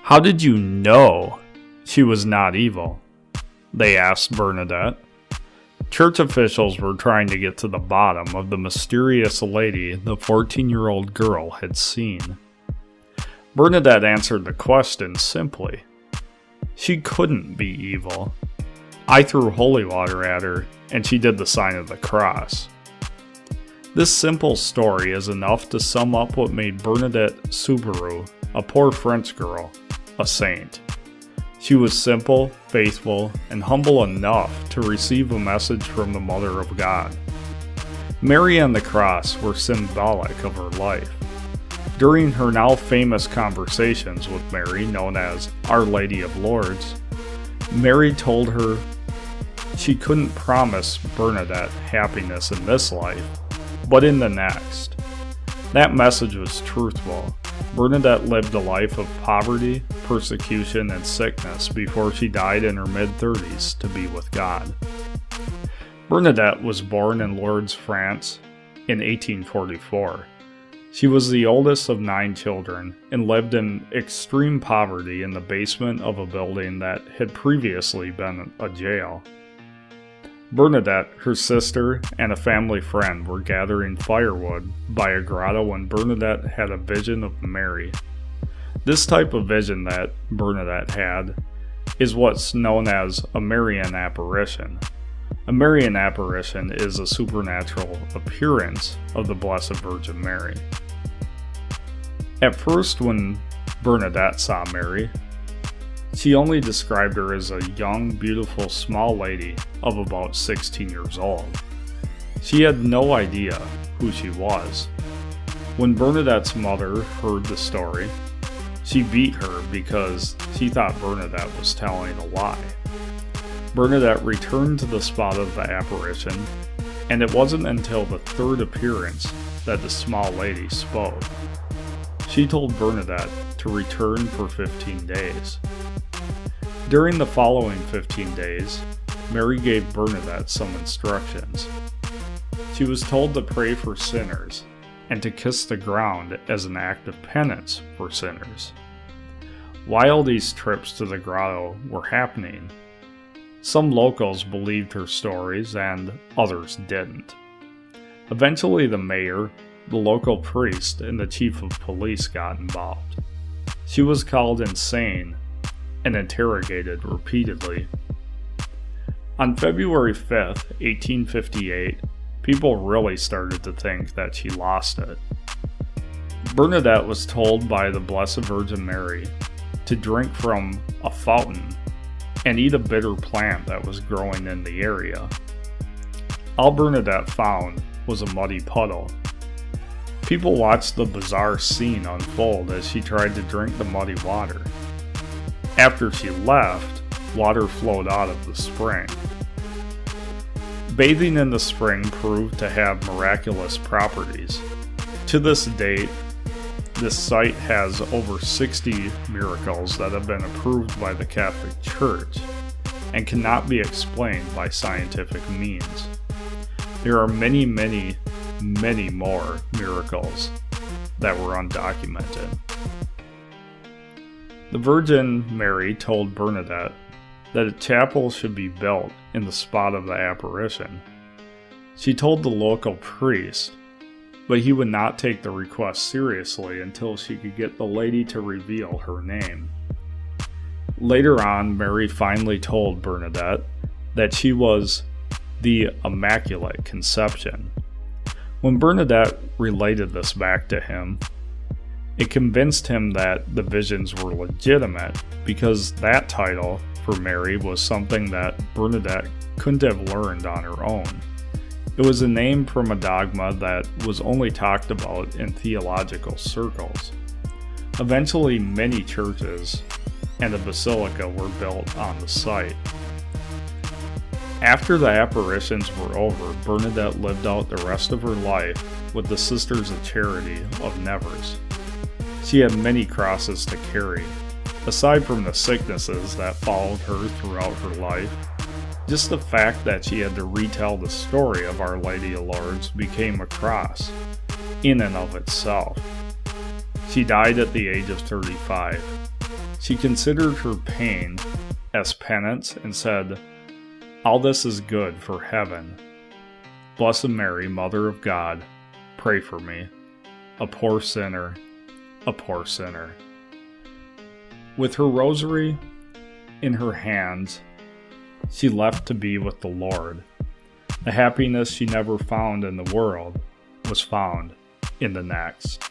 "How did you know she was not evil?" they asked Bernadette. Church officials were trying to get to the bottom of the mysterious lady the 14-year-old girl had seen. Bernadette answered the question simply. She couldn't be evil. I threw holy water at her, and she did the sign of the cross. This simple story is enough to sum up what made Bernadette Soubirous, a poor French girl, a saint. She was simple, faithful, and humble enough to receive a message from the Mother of God. Mary and the cross were symbolic of her life. During her now famous conversations with Mary, known as Our Lady of Lourdes, Mary told her she couldn't promise Bernadette happiness in this life, but in the next. That message was truthful. Bernadette lived a life of poverty, persecution, and sickness before she died in her mid-30s to be with God. Bernadette was born in Lourdes, France in 1844. She was the oldest of 9 children and lived in extreme poverty in the basement of a building that had previously been a jail. Bernadette, her sister, and a family friend were gathering firewood by a grotto when Bernadette had a vision of Mary. This type of vision that Bernadette had is what's known as a Marian apparition. A Marian apparition is a supernatural appearance of the Blessed Virgin Mary. At first, when Bernadette saw Mary, she only described her as a young, beautiful, small lady of about 16 years old. She had no idea who she was. When Bernadette's mother heard the story, she beat her because she thought Bernadette was telling a lie. Bernadette returned to the spot of the apparition, and it wasn't until the 3rd appearance that the small lady spoke. She told Bernadette to return for 15 days. During the following 15 days, Mary gave Bernadette some instructions. She was told to pray for sinners and to kiss the ground as an act of penance for sinners. While these trips to the grotto were happening, some locals believed her stories and others didn't. Eventually the mayor, the local priest, and the chief of police got involved. She was called insane and interrogated repeatedly. On February 5th, 1858, people really started to think that she lost it. Bernadette was told by the Blessed Virgin Mary to drink from a fountain and eat a bitter plant that was growing in the area. All Bernadette found was a muddy puddle. People watched the bizarre scene unfold as she tried to drink the muddy water. After she left, water flowed out of the spring. Bathing in the spring proved to have miraculous properties. To this date, this site has over 60 miracles that have been approved by the Catholic Church and cannot be explained by scientific means. There are many more miracles that were undocumented. The Virgin Mary told Bernadette that a chapel should be built in the spot of the apparition. She told the local priest, but he would not take the request seriously until she could get the lady to reveal her name. Later on, Mary finally told Bernadette that she was the Immaculate Conception. When Bernadette related this back to him, it convinced him that the visions were legitimate because that title for Mary was something that Bernadette couldn't have learned on her own. It was a name from a dogma that was only talked about in theological circles. Eventually, many churches and a basilica were built on the site. After the apparitions were over, Bernadette lived out the rest of her life with the Sisters of Charity of Nevers. She had many crosses to carry. Aside from the sicknesses that followed her throughout her life, just the fact that she had to retell the story of Our Lady of Lourdes became a cross in and of itself. She died at the age of 35. She considered her pain as penance and said, "All this is good for heaven. Blessed Mary, Mother of God, pray for me, a poor sinner, a poor sinner." With her rosary in her hands, she left to be with the Lord. The happiness she never found in the world was found in the next.